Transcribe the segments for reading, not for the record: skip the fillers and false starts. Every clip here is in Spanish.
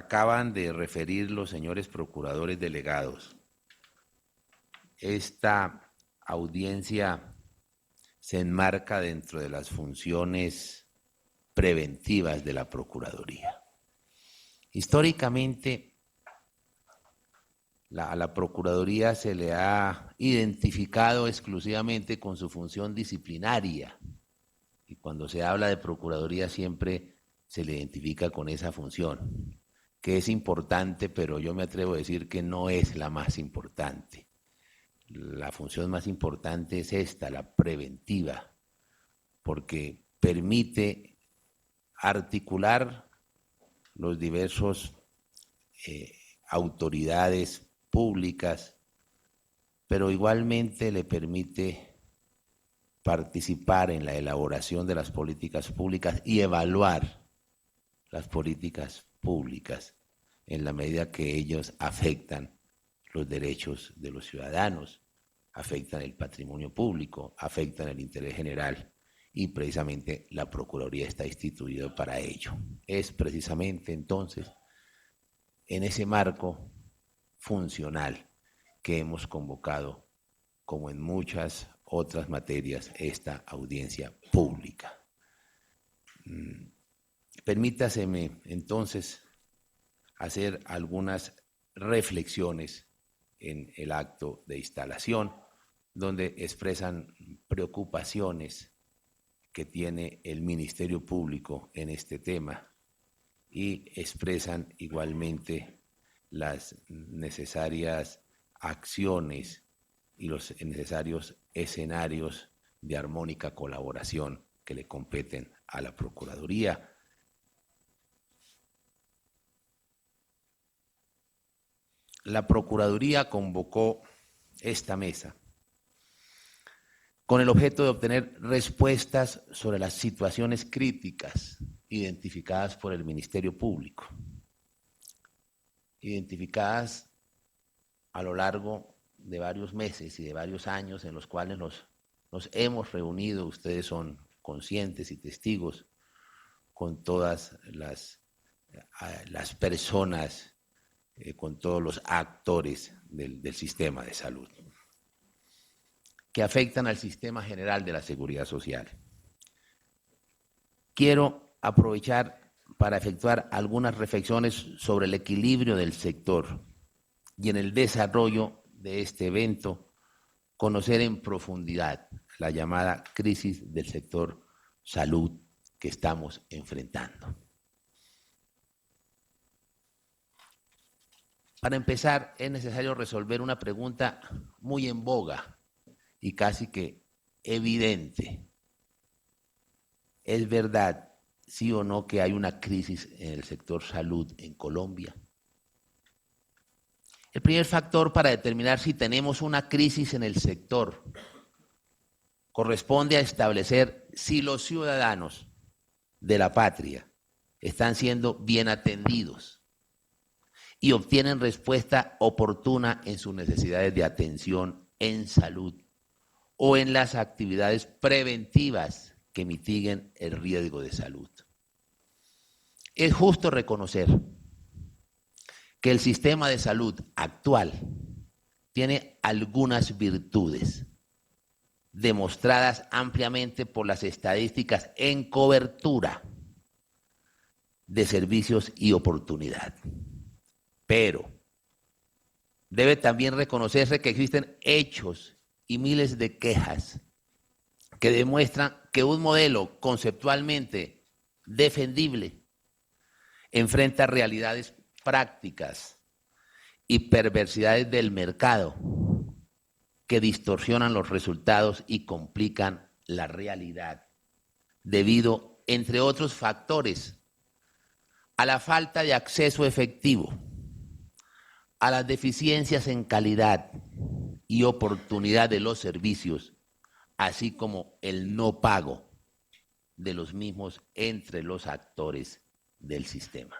acaban de referir los señores procuradores delegados, esta audiencia se enmarca dentro de las funciones preventivas de la Procuraduría. Históricamente, a la Procuraduría se le ha identificado exclusivamente con su función disciplinaria, y cuando se habla de Procuraduría siempre se le identifica con esa función, que es importante, pero yo me atrevo a decir que no es la más importante. La función más importante es esta, la preventiva, porque permite articular los diversos autoridades públicas, pero igualmente le permite participar en la elaboración de las políticas públicas y evaluar las políticas públicas en la medida que ellos afectan los derechos de los ciudadanos, afectan el patrimonio público, afectan el interés general, y precisamente la Procuraduría está instituida para ello. Es precisamente entonces en ese marco funcional que hemos convocado, como en muchas otras materias, esta audiencia pública. Permítaseme entonces hacer algunas reflexiones en el acto de instalación, donde expresan preocupaciones que tiene el Ministerio Público en este tema y expresan igualmente las necesarias acciones y los necesarios escenarios de armónica colaboración que le competen a la Procuraduría. La Procuraduría convocó esta mesa con el objeto de obtener respuestas sobre las situaciones críticas identificadas por el Ministerio Público, identificadas a lo largo de varios meses y de varios años en los cuales nos hemos reunido, ustedes son conscientes y testigos, con todas las personas, con todos los actores del sistema de salud, que afectan al sistema general de la seguridad social. Quiero aprovechar para efectuar algunas reflexiones sobre el equilibrio del sector y en el desarrollo de este evento, conocer en profundidad la llamada crisis del sector salud que estamos enfrentando. Para empezar, es necesario resolver una pregunta muy en boga y casi que evidente. ¿Es verdad, sí o no, que hay una crisis en el sector salud en Colombia? El primer factor para determinar si tenemos una crisis en el sector corresponde a establecer si los ciudadanos de la patria están siendo bien atendidos y obtienen respuesta oportuna en sus necesidades de atención en salud o en las actividades preventivas que mitiguen el riesgo de salud. Es justo reconocer que el sistema de salud actual tiene algunas virtudes demostradas ampliamente por las estadísticas en cobertura de servicios y oportunidad. Pero debe también reconocerse que existen hechos y miles de quejas que demuestran que un modelo conceptualmente defendible enfrenta realidades prácticas y perversidades del mercado que distorsionan los resultados y complican la realidad, debido, entre otros factores, a la falta de acceso efectivo, a las deficiencias en calidad y oportunidad de los servicios, así como el no pago de los mismos entre los actores del sistema.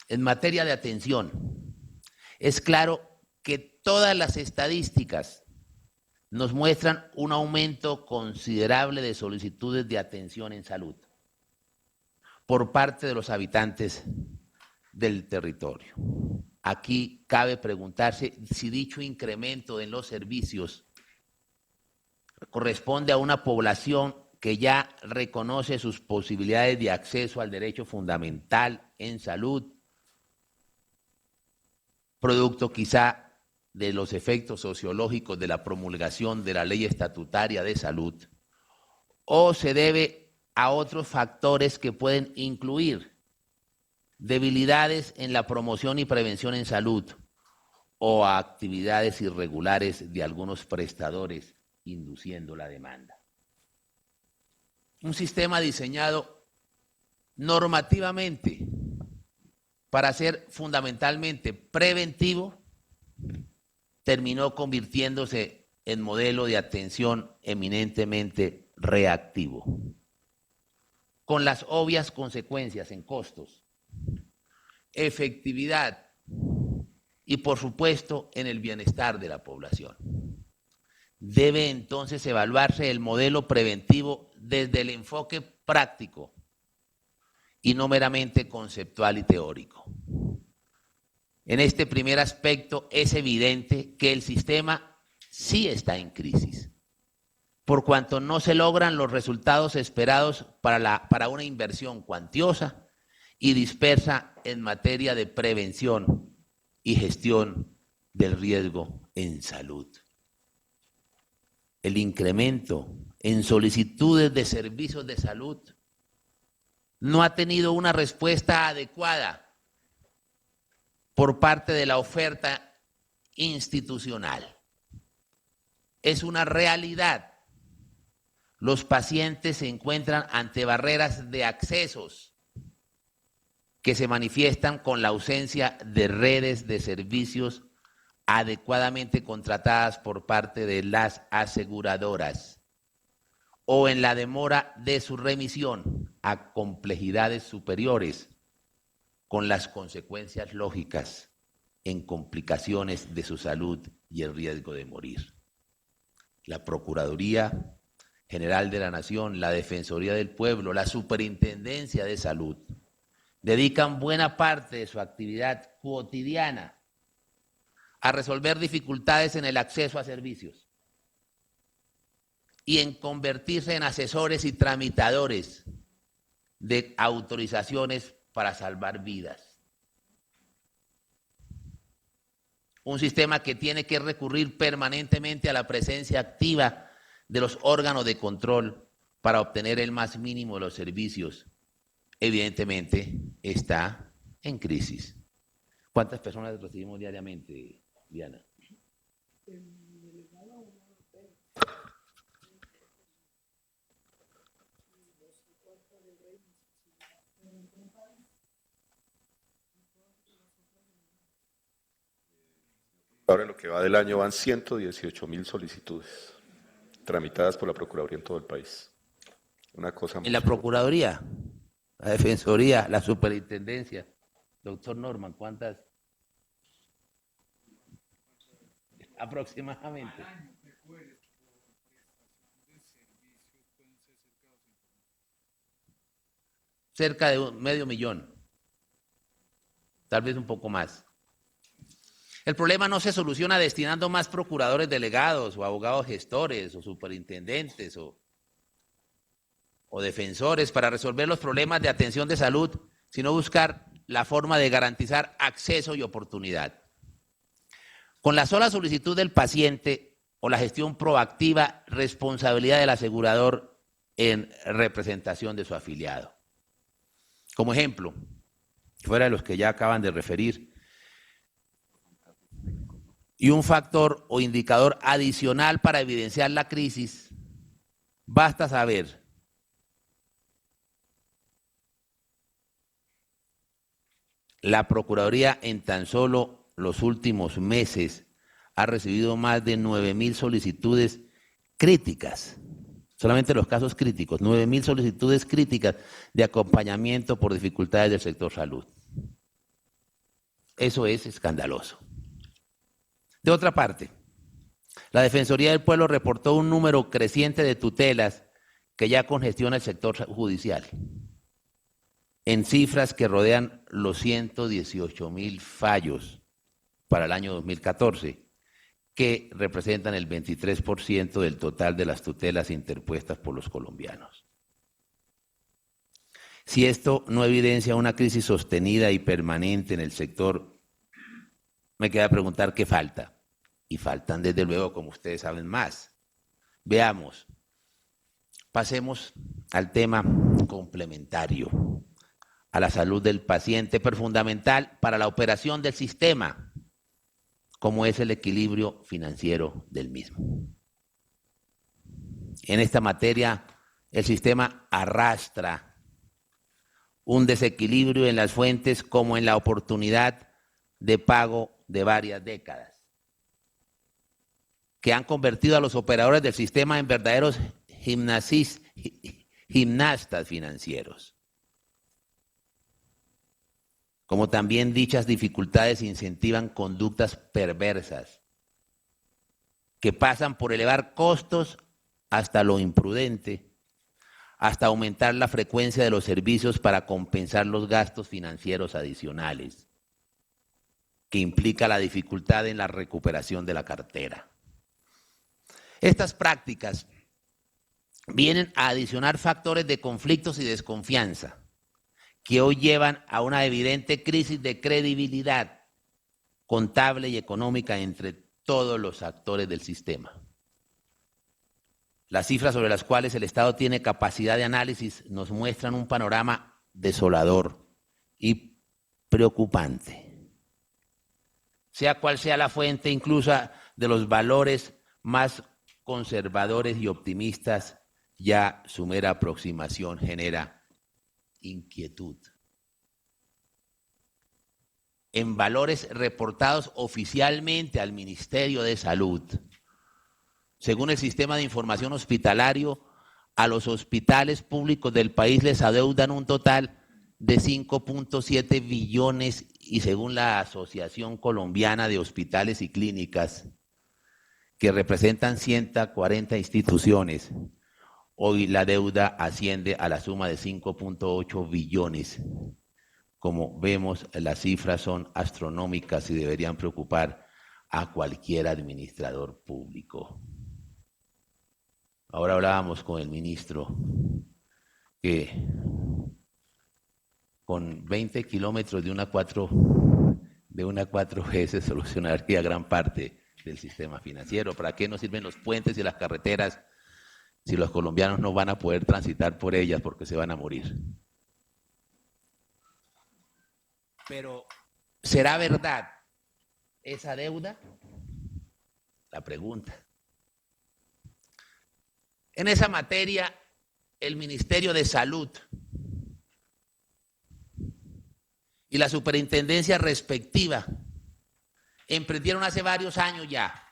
En materia de atención, es claro que todas las estadísticas nos muestran un aumento considerable de solicitudes de atención en salud, por parte de los habitantes del territorio. Aquí cabe preguntarse si dicho incremento en los servicios corresponde a una población que ya reconoce sus posibilidades de acceso al derecho fundamental en salud, producto quizá de los efectos sociológicos de la promulgación de la ley estatutaria de salud, o se debe a otros factores que pueden incluir debilidades en la promoción y prevención en salud o a actividades irregulares de algunos prestadores induciendo la demanda. Un sistema diseñado normativamente para ser fundamentalmente preventivo terminó convirtiéndose en modelo de atención eminentemente reactivo, con las obvias consecuencias en costos, efectividad y, por supuesto, en el bienestar de la población. Debe entonces evaluarse el modelo preventivo desde el enfoque práctico y no meramente conceptual y teórico. En este primer aspecto es evidente que el sistema sí está en crisis, por cuanto no se logran los resultados esperados para una inversión cuantiosa y dispersa en materia de prevención y gestión del riesgo en salud. El incremento en solicitudes de servicios de salud no ha tenido una respuesta adecuada por parte de la oferta institucional. Es una realidad. Los pacientes se encuentran ante barreras de accesos que se manifiestan con la ausencia de redes de servicios adecuadamente contratadas por parte de las aseguradoras o en la demora de su remisión a complejidades superiores, con las consecuencias lógicas en complicaciones de su salud y el riesgo de morir. La Procuraduría General de la Nación, la Defensoría del Pueblo, la Superintendencia de Salud dedican buena parte de su actividad cotidiana a resolver dificultades en el acceso a servicios y en convertirse en asesores y tramitadores de autorizaciones para salvar vidas. Un sistema que tiene que recurrir permanentemente a la presencia activa de los órganos de control para obtener el más mínimo de los servicios, evidentemente está en crisis. ¿Cuántas personas recibimos diariamente, Diana? Ahora en lo que va del año van 118.000 solicitudes tramitadas por la Procuraduría en todo el país. Una cosa en la Procuraduría, la Defensoría, la Superintendencia. Doctor Norman, ¿cuántas? Aproximadamente. Cerca de 500.000, tal vez un poco más. El problema no se soluciona destinando más procuradores delegados o abogados gestores o superintendentes o defensores para resolver los problemas de atención de salud, sino buscar la forma de garantizar acceso y oportunidad. Con la sola solicitud del paciente o la gestión proactiva, responsabilidad del asegurador en representación de su afiliado. Como ejemplo, fuera de los que ya acaban de referir, y un factor o indicador adicional para evidenciar la crisis, basta saber la Procuraduría en tan solo los últimos meses ha recibido más de 9.000 solicitudes críticas, solamente los casos críticos, 9.000 solicitudes críticas de acompañamiento por dificultades del sector salud. Eso es escandaloso. De otra parte, la Defensoría del Pueblo reportó un número creciente de tutelas que ya congestiona el sector judicial. en cifras que rodean los 118.000 fallos para el año 2014, que representan el 23% del total de las tutelas interpuestas por los colombianos. Si esto no evidencia una crisis sostenida y permanente en el sector, me queda preguntar qué falta. Y faltan, desde luego, como ustedes saben, más. Veamos, pasemos al tema complementario, a la salud del paciente, pero fundamental para la operación del sistema, como es el equilibrio financiero del mismo. En esta materia, el sistema arrastra un desequilibrio en las fuentes como en la oportunidad de pago de varias décadas, que han convertido a los operadores del sistema en verdaderos gimnastas financieros. Como también dichas dificultades incentivan conductas perversas que pasan por elevar costos hasta lo imprudente, hasta aumentar la frecuencia de los servicios para compensar los gastos financieros adicionales, que implica la dificultad en la recuperación de la cartera. Estas prácticas vienen a adicionar factores de conflictos y desconfianza que hoy llevan a una evidente crisis de credibilidad contable y económica entre todos los actores del sistema. Las cifras sobre las cuales el Estado tiene capacidad de análisis nos muestran un panorama desolador y preocupante. Sea cual sea la fuente incluso de los valores más conservadores y optimistas, ya su mera aproximación genera inquietud. En valores reportados oficialmente al Ministerio de Salud, según el Sistema de Información Hospitalario, a los hospitales públicos del país les adeudan un total de 5.7 billones y según la Asociación Colombiana de Hospitales y Clínicas, que representan 140 instituciones, hoy la deuda asciende a la suma de 5.8 billones. Como vemos, las cifras son astronómicas y deberían preocupar a cualquier administrador público. Ahora hablábamos con el ministro que con 20 kilómetros de una 4G se solucionaría gran parte del sistema financiero. ¿Para qué nos sirven los puentes y las carreteras si los colombianos no van a poder transitar por ellas porque se van a morir? Pero, ¿será verdad esa deuda? La pregunta. En esa materia, el Ministerio de Salud y la superintendencia respectiva emprendieron hace varios años ya,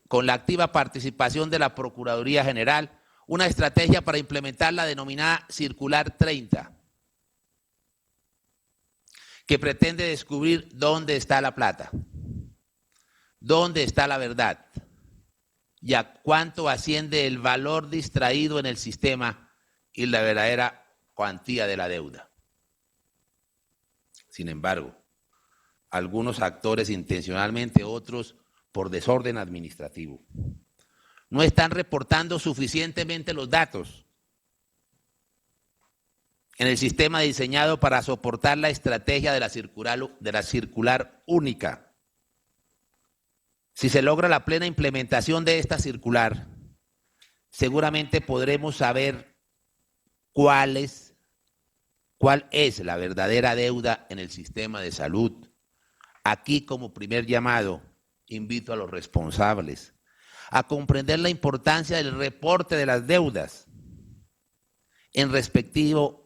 con la activa participación de la Procuraduría General, una estrategia para implementar la denominada Circular 30, que pretende descubrir dónde está la plata, dónde está la verdad y a cuánto asciende el valor distraído en el sistema y la verdadera cuantía de la deuda. Sin embargo, algunos actores intencionalmente, otros por desorden administrativo, no están reportando suficientemente los datos en el sistema diseñado para soportar la estrategia de la circular única. Si se logra la plena implementación de esta circular, seguramente podremos saber cuál es la verdadera deuda en el sistema de salud. Aquí, como primer llamado, invito a los responsables a comprender la importancia del reporte de las deudas en respectivo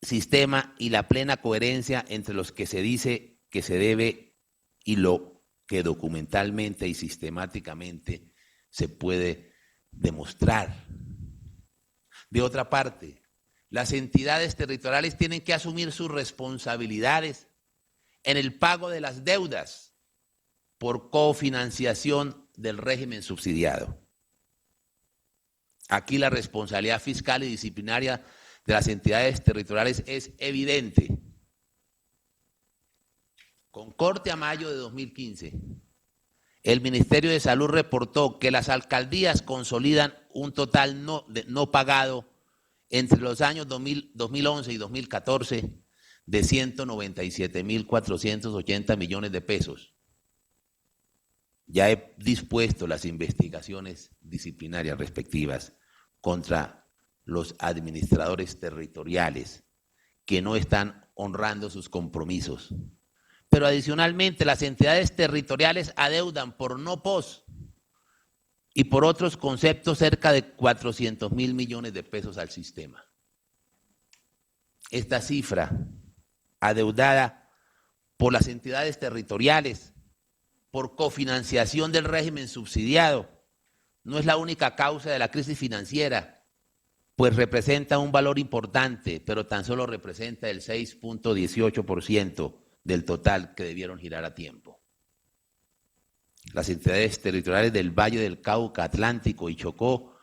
sistema y la plena coherencia entre los que se dice que se debe y lo que documentalmente y sistemáticamente se puede demostrar. De otra parte, las entidades territoriales tienen que asumir sus responsabilidades en el pago de las deudas por cofinanciación del régimen subsidiado. Aquí la responsabilidad fiscal y disciplinaria de las entidades territoriales es evidente. Con corte a mayo de 2015, el Ministerio de Salud reportó que las alcaldías consolidan un total no pagado entre los años 2011 y 2014 de 197.480 millones de pesos. Ya he dispuesto las investigaciones disciplinarias respectivas contra los administradores territoriales que no están honrando sus compromisos. Pero adicionalmente las entidades territoriales adeudan por no POS y por otros conceptos cerca de 400.000 millones de pesos al sistema. Esta cifra adeudada por las entidades territoriales, por cofinanciación del régimen subsidiado, no es la única causa de la crisis financiera, pues representa un valor importante, pero tan solo representa el 6.18% del total que debieron girar a tiempo. Las entidades territoriales del Valle del Cauca, Atlántico y Chocó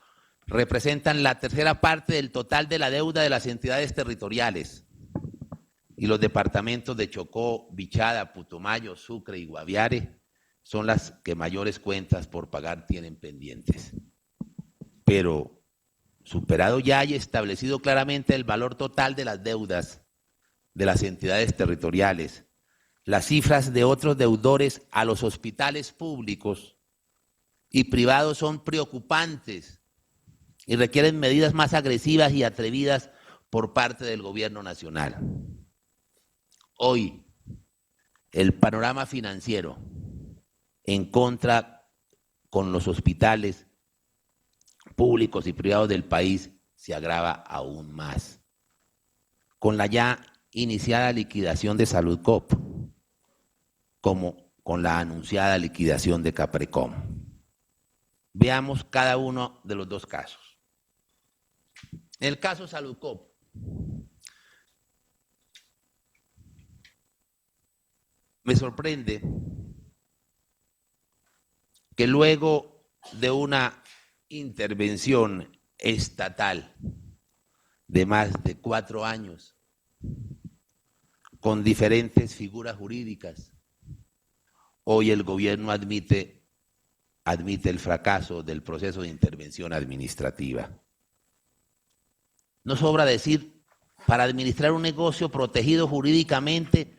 representan la tercera parte del total de la deuda de las entidades territoriales. Y los departamentos de Chocó, Bichada, Putumayo, Sucre y Guaviare son las que mayores cuentas por pagar tienen pendientes. Pero superado ya y establecido claramente el valor total de las deudas de las entidades territoriales, las cifras de otros deudores a los hospitales públicos y privados son preocupantes y requieren medidas más agresivas y atrevidas por parte del gobierno nacional. Hoy, el panorama financiero en contra con los hospitales públicos y privados del país se agrava aún más. Con la ya iniciada liquidación de Saludcop, como con la anunciada liquidación de Caprecom. Veamos cada uno de los dos casos. En el caso Saludcop, me sorprende que luego de una intervención estatal de más de 4 años, con diferentes figuras jurídicas, hoy el gobierno admite el fracaso del proceso de intervención administrativa. No sobra decir, para administrar un negocio protegido jurídicamente,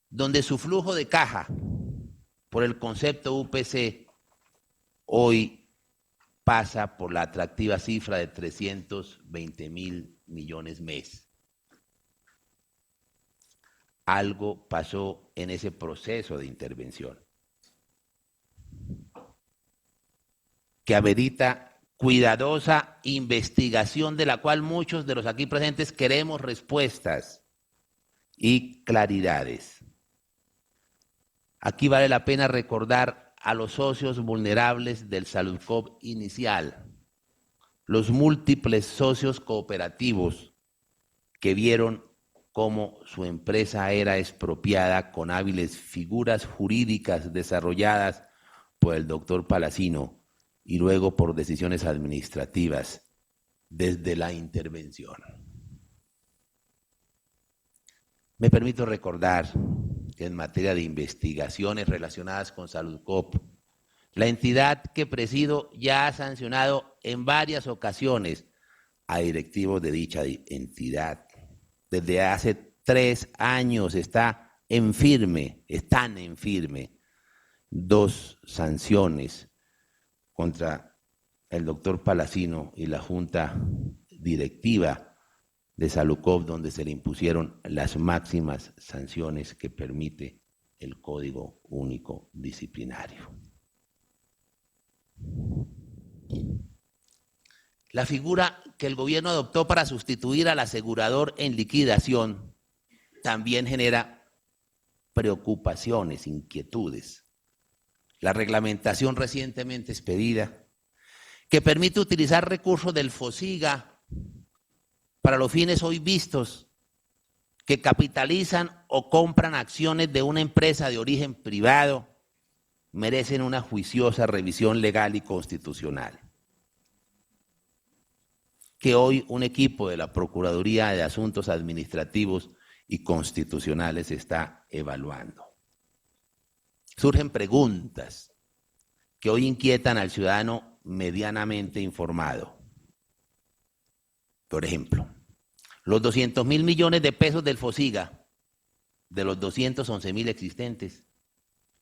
donde su flujo de caja, por el concepto UPC, hoy pasa por la atractiva cifra de 320.000 millones mes. Algo pasó en ese proceso de intervención que amerita cuidadosa investigación, de la cual muchos de los aquí presentes queremos respuestas y claridades. Aquí vale la pena recordar a los socios vulnerables del Saludcop inicial, los múltiples socios cooperativos que vieron cómo su empresa era expropiada con hábiles figuras jurídicas desarrolladas por el doctor Palacino y luego por decisiones administrativas desde la intervención. Me permito recordar que en materia de investigaciones relacionadas con Saludcop, la entidad que presido ya ha sancionado en varias ocasiones a directivos de dicha entidad. Desde hace 3 años están en firme 2 sanciones contra el doctor Palacino y la junta directiva de Saludcop, donde se le impusieron las máximas sanciones que permite el Código Único Disciplinario. La figura que el gobierno adoptó para sustituir al asegurador en liquidación también genera preocupaciones, inquietudes. La reglamentación recientemente expedida, que permite utilizar recursos del FOSIGA para los fines hoy vistos, que capitalizan o compran acciones de una empresa de origen privado, merecen una juiciosa revisión legal y constitucional. que hoy un equipo de la Procuraduría de Asuntos Administrativos y Constitucionales está evaluando. Surgen preguntas que hoy inquietan al ciudadano medianamente informado. Por ejemplo, los 200.000 millones de pesos del FOSIGA, de los 211.000 existentes,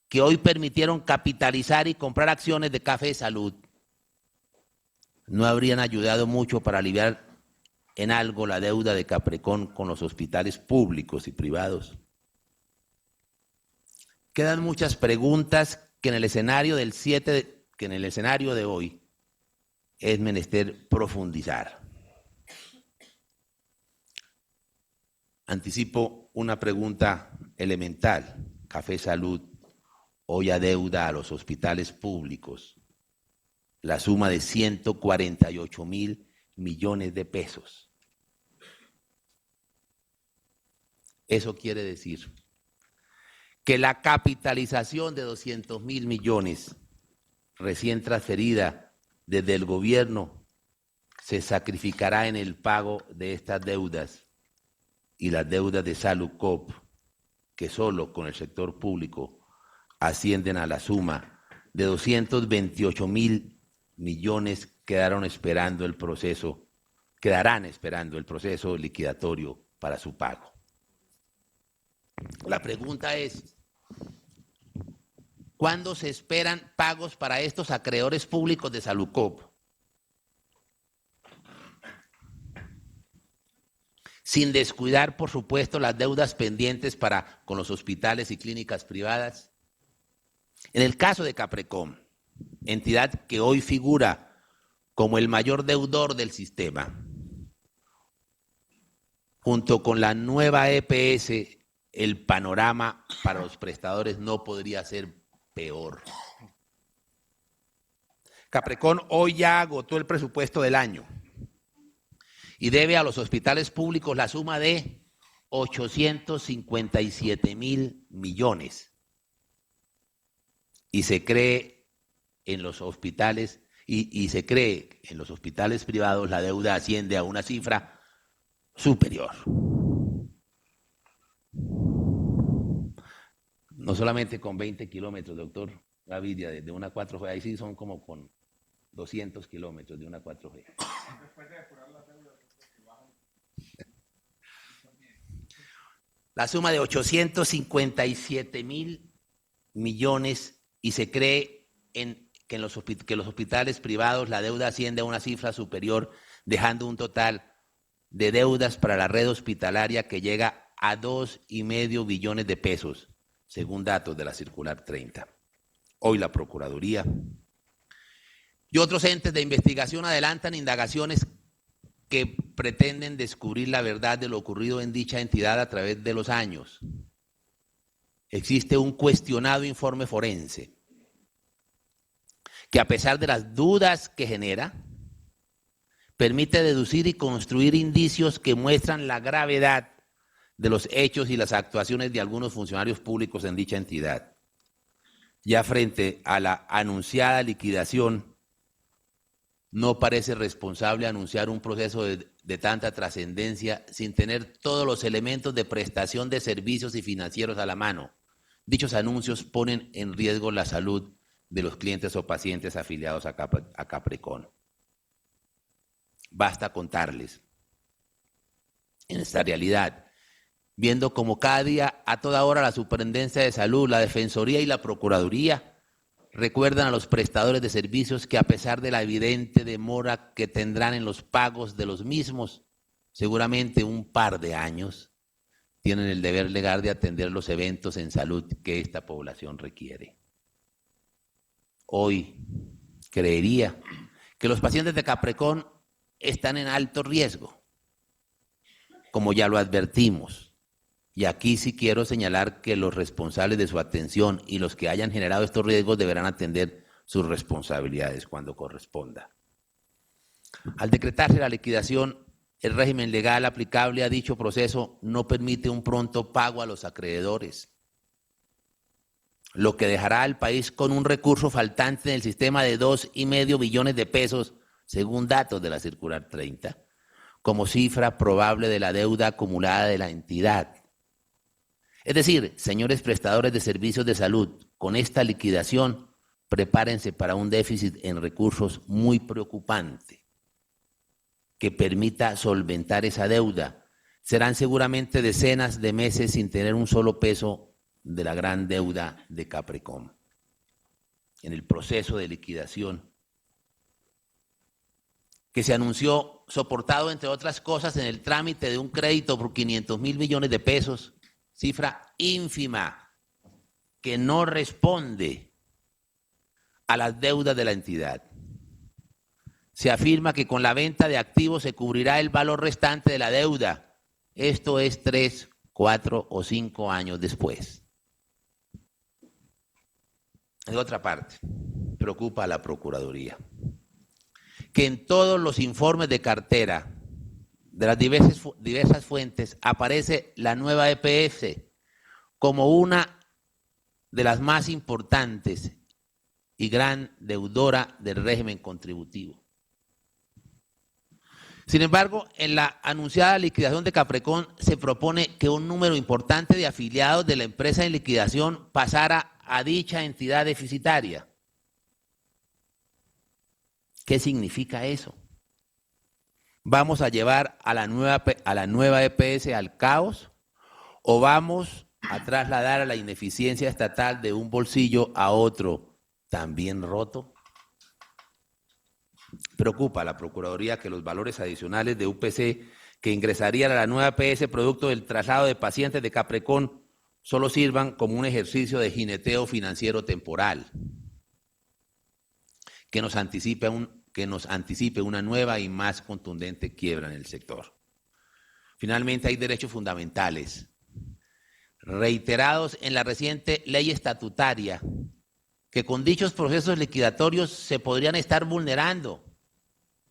que hoy permitieron capitalizar y comprar acciones de Café Salud, no habrían ayudado mucho para aliviar en algo la deuda de Caprecon con los hospitales públicos y privados. Quedan muchas preguntas que en el escenario de hoy es menester profundizar. Anticipo una pregunta elemental. Café Salud hoy adeuda a los hospitales públicos la suma de 148.000 millones de pesos. Eso quiere decir que la capitalización de 200.000 millones recién transferida desde el gobierno se sacrificará en el pago de estas deudas y las deudas de Saludcop, que solo con el sector público ascienden a la suma de 228.000 millones, quedarán esperando el proceso liquidatorio para su pago. La pregunta es, ¿cuándo se esperan pagos para estos acreedores públicos de Saludcop? Sin descuidar, por supuesto, las deudas pendientes con los hospitales y clínicas privadas. En el caso de Caprecon, entidad que hoy figura como el mayor deudor del sistema, junto con la nueva EPS, el panorama para los prestadores no podría ser peor. Caprecon hoy ya agotó el presupuesto del año y debe a los hospitales públicos la suma de 857.000 millones. Y se cree en los hospitales privados la deuda asciende a una cifra superior. No solamente con 20 kilómetros, doctor Gaviria, de una 4G, ahí sí son como con 200 kilómetros de una 4G. Después de depurar las deudas, la suma de 857.000 millones y se cree que los hospitales privados la deuda asciende a una cifra superior, dejando un total de deudas para la red hospitalaria que llega a 2,5 billones de pesos, según datos de la Circular 30. Hoy la Procuraduría y otros entes de investigación adelantan indagaciones que pretenden descubrir la verdad de lo ocurrido en dicha entidad a través de los años. Existe un cuestionado informe forense que, a pesar de las dudas que genera, permite deducir y construir indicios que muestran la gravedad de los hechos y las actuaciones de algunos funcionarios públicos en dicha entidad. Ya frente a la anunciada liquidación, no parece responsable anunciar un proceso de tanta trascendencia sin tener todos los elementos de prestación de servicios y financieros a la mano. Dichos anuncios ponen en riesgo la salud de los clientes o pacientes afiliados a Caprecon. Basta contarles, en esta realidad, viendo como cada día, a toda hora, la Superintendencia de Salud, la Defensoría y la Procuraduría recuerdan a los prestadores de servicios que, a pesar de la evidente demora que tendrán en los pagos de los mismos, seguramente un par de años, tienen el deber legal de atender los eventos en salud que esta población requiere. Hoy creería que los pacientes de Caprecon están en alto riesgo, como ya lo advertimos. Y aquí sí quiero señalar que los responsables de su atención y los que hayan generado estos riesgos deberán atender sus responsabilidades cuando corresponda. Al decretarse la liquidación, el régimen legal aplicable a dicho proceso no permite un pronto pago a los acreedores, lo que dejará al país con un recurso faltante en el sistema de 2,5 billones de pesos, según datos de la Circular 30, como cifra probable de la deuda acumulada de la entidad. Es decir, señores prestadores de servicios de salud, con esta liquidación, prepárense para un déficit en recursos muy preocupante que permita solventar esa deuda. Serán seguramente decenas de meses sin tener un solo peso de la gran deuda de Caprecom. En el proceso de liquidación, que se anunció soportado, entre otras cosas, en el trámite de un crédito por 500.000 millones de pesos, cifra ínfima, que no responde a las deudas de la entidad. Se afirma que con la venta de activos se cubrirá el valor restante de la deuda. Esto es 3, 4 o 5 años después. De otra parte, preocupa a la Procuraduría que en todos los informes de cartera de las diversas fuentes aparece la nueva EPS como una de las más importantes y gran deudora del régimen contributivo. Sin embargo, en la anunciada liquidación de Caprecom se propone que un número importante de afiliados de la empresa en liquidación pasara a dicha entidad deficitaria. ¿Qué significa eso? ¿Vamos a llevar a la nueva EPS al caos o vamos a trasladar a la ineficiencia estatal de un bolsillo a otro también roto? Preocupa a la Procuraduría que los valores adicionales de UPC que ingresarían a la nueva EPS producto del traslado de pacientes de Caprecom solo sirvan como un ejercicio de jineteo financiero temporal que nos anticipe una nueva y más contundente quiebra en el sector. Finalmente, hay derechos fundamentales reiterados en la reciente ley estatutaria que con dichos procesos liquidatorios se podrían estar vulnerando.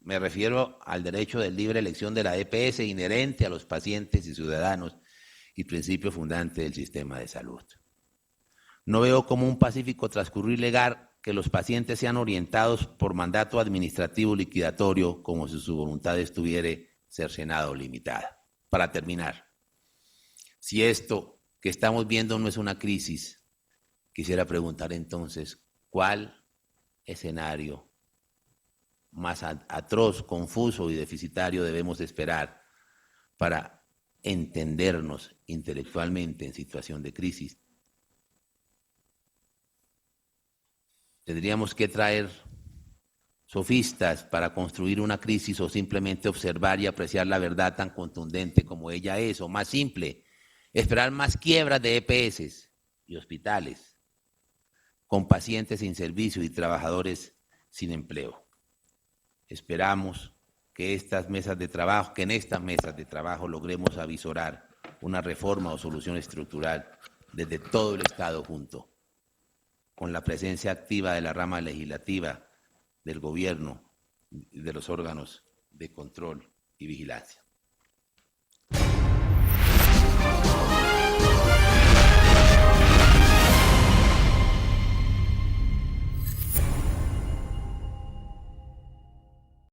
Me refiero al derecho de libre elección de la EPS inherente a los pacientes y ciudadanos y principio fundante del sistema de salud. No veo como un pacífico transcurrir legal que los pacientes sean orientados por mandato administrativo liquidatorio como si su voluntad estuviera cercenada o limitada. Para terminar, si esto que estamos viendo no es una crisis, quisiera preguntar entonces, ¿cuál escenario más atroz, confuso y deficitario debemos esperar para entendernos intelectualmente en situación de crisis? ¿Tendríamos que traer sofistas para construir una crisis o simplemente observar y apreciar la verdad tan contundente como ella es? O más simple, esperar más quiebras de EPS y hospitales con pacientes sin servicio y trabajadores sin empleo. Esperamos que en estas mesas de trabajo logremos avisorar una reforma o solución estructural desde todo el Estado junto, con la presencia activa de la rama legislativa, del gobierno y de los órganos de control y vigilancia.